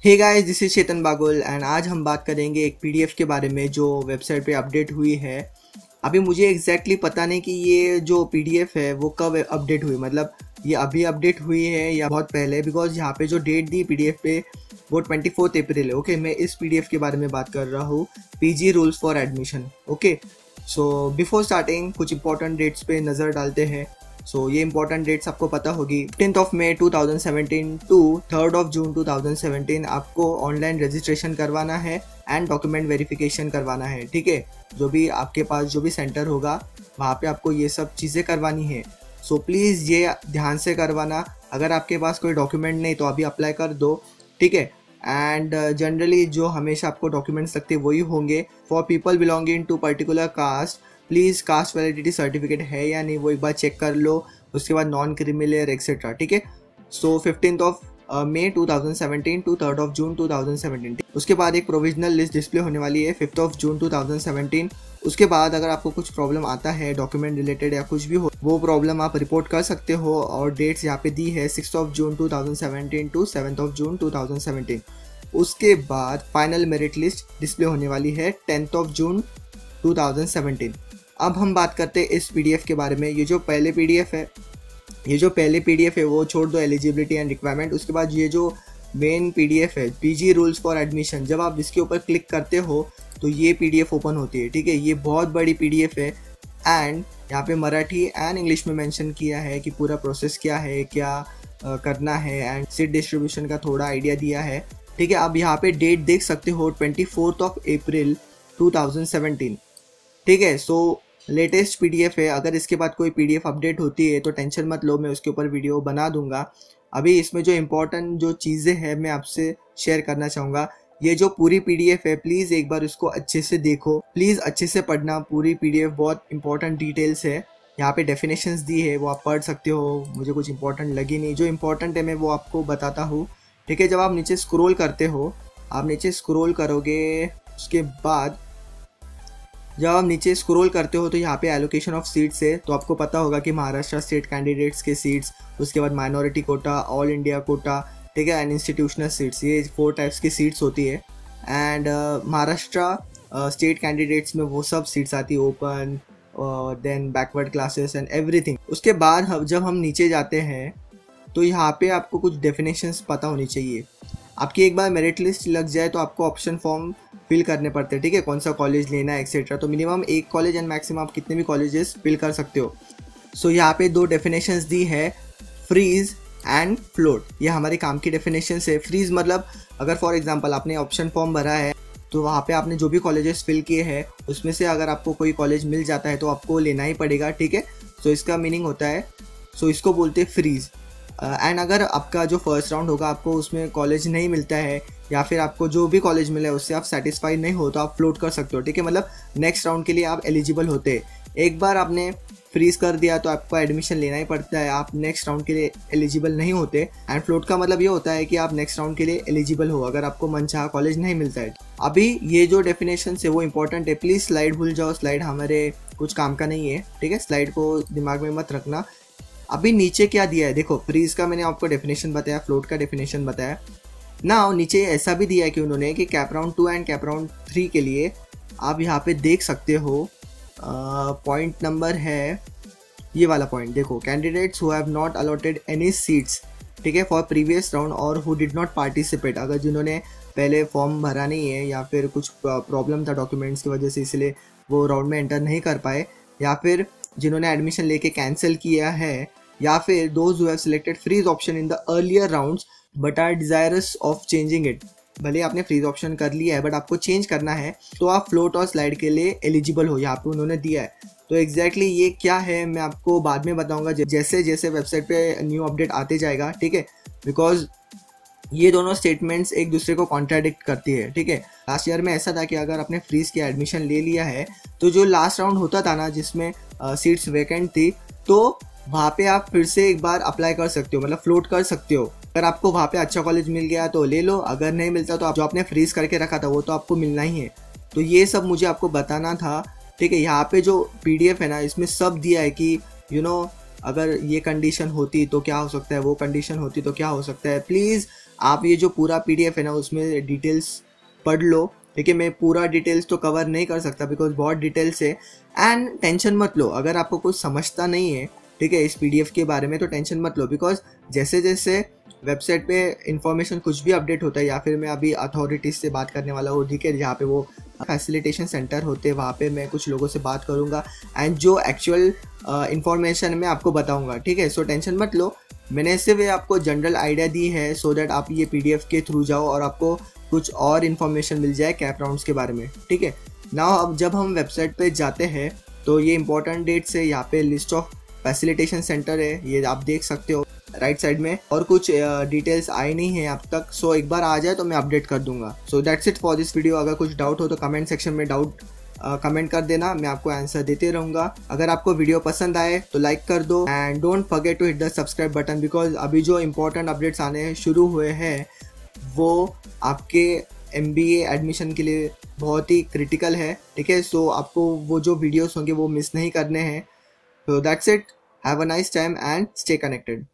Hey guys, this is Chetan Bagul and आज हम बात करेंगे एक पीडीएफ के बारे में जो वेबसाइट पे अपडेट हुई है। अभी मुझे एग्जैक्टली पता नहीं कि ये जो पीडीएफ है वो कब अपडेट हुई, मतलब ये अभी अपडेट हुई है या बहुत पहले, बिकॉज यहाँ पे जो डेट दी पीडीएफ पे वो 24 अप्रैल है। ओके, मैं इस पीडीएफ के बारे में बात कर रहा हूँ, PG rules for admission. Okay, so before starting कुछ इंपॉर्टेंट डेट्स पे नज़र डालते हैं। सो ये इंपॉर्टेंट डेट्स आपको पता होगी। 15 मई 2017 टू 3 जून 2017 आपको ऑनलाइन रजिस्ट्रेशन करवाना है एंड डॉक्यूमेंट वेरिफिकेशन करवाना है। ठीक है, जो भी आपके पास जो भी सेंटर होगा वहाँ पे आपको ये सब चीज़ें करवानी है। सो प्लीज़ ये ध्यान से करवाना। अगर आपके पास कोई डॉक्यूमेंट नहीं तो अभी अप्लाई कर दो। ठीक है, एंड जनरली जो हमेशा आपको डॉक्यूमेंट्स लगते वही होंगे। For people belonging to particular caste, please caste validity certificate है या नहीं वो एक बार चेक कर लो। उसके बाद नॉन क्रिमिनल एक्सेट्रा। ठीक है, सो 15 मई 2017 टू 3 जून 2017। उसके बाद एक प्रोविजनल लिस्ट डिस्प्ले होने वाली है 5 जून 2017। उसके बाद अगर आपको कुछ प्रॉब्लम आता है डॉक्यूमेंट रिलेटेड या कुछ भी हो, वो प्रॉब्लम आप रिपोर्ट कर सकते हो। और डेट्स यहाँ पे दी है 6 जून 2017 टू 7 जून 2017। उसके बाद फाइनल मेरिट लिस्ट डिस्प्ले होने वाली है 10 जून 2017। अब हम बात करते हैं इस पीडीएफ के बारे में। ये जो पहले पीडीएफ है वो छोड़ दो, एलिजिबिलिटी एंड रिक्वायरमेंट। उसके बाद ये जो मेन पीडीएफ है पीजी रूल्स फॉर एडमिशन, जब आप इसके ऊपर क्लिक करते हो तो ये पीडीएफ ओपन होती है। ठीक है, ये बहुत बड़ी पीडीएफ है एंड यहाँ पे मराठी एंड इंग्लिश में मेंशन किया है कि पूरा प्रोसेस क्या है, क्या करना है, एंड सीट डिस्ट्रीब्यूशन का थोड़ा आइडिया दिया है। ठीक है, अब यहाँ पे डेट देख सकते हो 24 अप्रैल 2017। ठीक है, सो लेटेस्ट पीडीएफ है। अगर इसके बाद कोई पीडीएफ अपडेट होती है तो टेंशन मत लो, मैं उसके ऊपर वीडियो बना दूंगा। अभी इसमें जो इम्पोर्टेंट जो चीज़ें हैं मैं आपसे शेयर करना चाहूँगा। ये जो पूरी पीडीएफ है प्लीज़ एक बार उसको अच्छे से देखो, प्लीज़ अच्छे से पढ़ना। पूरी पीडीएफ बहुत इंपॉर्टेंट डिटेल्स है। यहाँ पे डेफिनेशंस दी है वो आप पढ़ सकते हो, मुझे कुछ इंपॉर्टेंट लगी नहीं। जो इंपॉर्टेंट है मैं वो आपको बताता हूँ। ठीक है, जब आप नीचे स्क्रॉल करते हो, आप नीचे स्क्रॉल करोगे, उसके बाद जब आप नीचे स्क्रॉल करते हो तो यहाँ पे एलोकेशन ऑफ सीट्स है। तो आपको पता होगा कि महाराष्ट्र स्टेट कैंडिडेट्स के सीट्स, उसके बाद minority quota, all India quota, ठीक है, एंड इंस्टीट्यूशनल सीट्स, ये 4 टाइप्स की सीट्स होती है। एंड महाराष्ट्र स्टेट कैंडिडेट्स में वो सब सीट्स आती है, open, then backward classes and everything. उसके बाद जब हम नीचे जाते हैं तो यहाँ पे आपको कुछ डेफिनेशंस पता होनी चाहिए। आपकी एक बार मेरिट लिस्ट लग जाए तो आपको ऑप्शन फॉर्म फिल करने पड़ते हैं। ठीक है, कौन सा कॉलेज लेना है एक्सेट्रा। तो मिनिमम एक कॉलेज एंड मैक्सिमम आप कितने भी कॉलेजेस फिल कर सकते हो। सो यहाँ पे 2 डेफिनेशंस दी है, फ्रीज एंड फ्लोट। ये हमारे काम की डेफिनेशंस है। फ्रीज मतलब अगर फॉर एग्जांपल आपने ऑप्शन फॉर्म भरा है तो वहाँ पे आपने जो भी कॉलेजेस फिल किए हैं उसमें से अगर आपको कोई कॉलेज मिल जाता है तो आपको लेना ही पड़ेगा। ठीक है, सो इसका मीनिंग होता है, सो इसको बोलते हैं फ्रीज। एंड अगर आपका जो फर्स्ट राउंड होगा आपको उसमें कॉलेज नहीं मिलता है या फिर आपको जो भी कॉलेज मिला है उससे आप सेटिस्फाइड नहीं हो तो आप फ्लोट कर सकते हो। ठीक है, मतलब नेक्स्ट राउंड के लिए आप एलिजिबल होते हैं। एक बार आपने फ्रीज कर दिया तो आपको एडमिशन लेना ही पड़ता है, आप नेक्स्ट राउंड के लिए एलिजिबल नहीं होते। एंड फ्लोट का मतलब ये होता है कि आप नेक्स्ट राउंड के लिए एलिजिबल हो अगर आपको मनचाहा कॉलेज नहीं मिलता है। अभी ये जो डेफिनेशन है वो इंपॉर्टेंट है, प्लीज़ स्लाइड भूल जाओ, स्लाइड हमारे कुछ काम का नहीं है। ठीक है, स्लाइड को दिमाग में मत रखना। अभी नीचे क्या दिया है देखो, फ्रीज का मैंने आपको डेफिनेशन बताया, फ्लोट का डेफिनेशन बताया ना। नीचे ऐसा भी दिया है कि उन्होंने कि cap round 2 and cap round 3 के लिए आप यहाँ पे देख सकते हो, पॉइंट नंबर है ये वाला पॉइंट देखो, candidates who have not allotted any seats, ठीक है, फॉर प्रीवियस राउंड और हु डिड नॉट पार्टिसिपेट। अगर जिन्होंने पहले फॉर्म भरा नहीं है या फिर कुछ प्रॉब्लम था डॉक्यूमेंट्स की वजह से इसलिए वो राउंड में एंटर नहीं कर पाए, या फिर जिन्होंने एडमिशन लेके कैंसिल किया है, या फिर those who have selected freeze option in the earlier rounds but are desirous of changing it. भले आपने फ्रीज ऑप्शन कर लिया है बट आपको चेंज करना है तो आप फ्लोट और स्लाइड के लिए एलिजिबल हो, यहाँ पे उन्होंने दिया है। तो एग्जैक्टली ये क्या है मैं आपको बाद में बताऊंगा जैसे जैसे वेबसाइट पे न्यू अपडेट आते जाएगा। ठीक है, बिकॉज ये दोनों स्टेटमेंट्स एक दूसरे को कॉन्ट्राडिक्ट करती है। ठीक है, लास्ट ईयर में ऐसा था कि अगर आपने फ्रीज किया एडमिशन ले लिया है तो जो लास्ट राउंड होता था ना जिसमें सीट्स वैकेंट थी तो वहाँ पे आप फिर से एक बार अप्लाई कर सकते हो, मतलब फ्लोट कर सकते हो। अगर आपको वहाँ पे अच्छा कॉलेज मिल गया तो ले लो, अगर नहीं मिलता तो आप जो आपने फ्रीज करके रखा था वो तो आपको मिलना ही है। तो ये सब मुझे आपको बताना था। ठीक है, यहाँ पे जो पीडीएफ है ना इसमें सब दिया है कि अगर ये कंडीशन होती तो क्या हो सकता है, वो कंडीशन होती तो क्या हो सकता है। प्लीज़ आप ये जो पूरा PDF है ना उसमें डिटेल्स पढ़ लो, ठीक है। मैं पूरा डिटेल्स तो कवर नहीं कर सकता बिकॉज बहुत डिटेल्स है। एंड टेंशन मत लो अगर आपको कुछ समझता नहीं है, ठीक है, इस PDF के बारे में, तो टेंशन मत लो बिकॉज जैसे जैसे वेबसाइट पे इंफॉर्मेशन कुछ भी अपडेट होता है, या फिर मैं अभी अथॉरिटीज़ से बात करने वाला हूँ, ठीक है, जहाँ पे वो फैसिलिटेशन सेंटर होते हैं, वहाँ पे मैं कुछ लोगों से बात करूँगा एंड जो एक्चुअल इंफॉर्मेशन मैं आपको बताऊँगा, ठीक है। सो टेंशन मत लो, मैंने सिर्फ आपको जनरल आइडिया दी है सो दैट आप ये PDF के थ्रू जाओ और आपको कुछ और इन्फॉर्मेशन मिल जाए कैप राउंड्स के बारे में, ठीक है। नाउ अब जब हम वेबसाइट पे जाते हैं तो ये इंपॉर्टेंट डेट्स है, यहाँ पे लिस्ट ऑफ फैसिलिटेशन सेंटर है, ये आप देख सकते हो राइट साइड में, और कुछ डिटेल्स आई नहीं है अब तक। सो एक बार आ जाए तो मैं अपडेट कर दूंगा। So that's it for this video. अगर कुछ डाउट हो तो कमेंट सेक्शन में डाउट कमेंट कर देना, मैं आपको आंसर देते रहूँगा। अगर आपको वीडियो पसंद आए तो लाइक कर दो and don't forget to hit the subscribe button because अभी जो इंपॉर्टेंट अपडेट्स आने शुरू हुए हैं वो आपके MBA एडमिशन के लिए बहुत ही क्रिटिकल है, ठीक है। सो आपको वो जो वीडियोस होंगे वो मिस नहीं करने हैं। So that's it. Have a nice time and stay connected.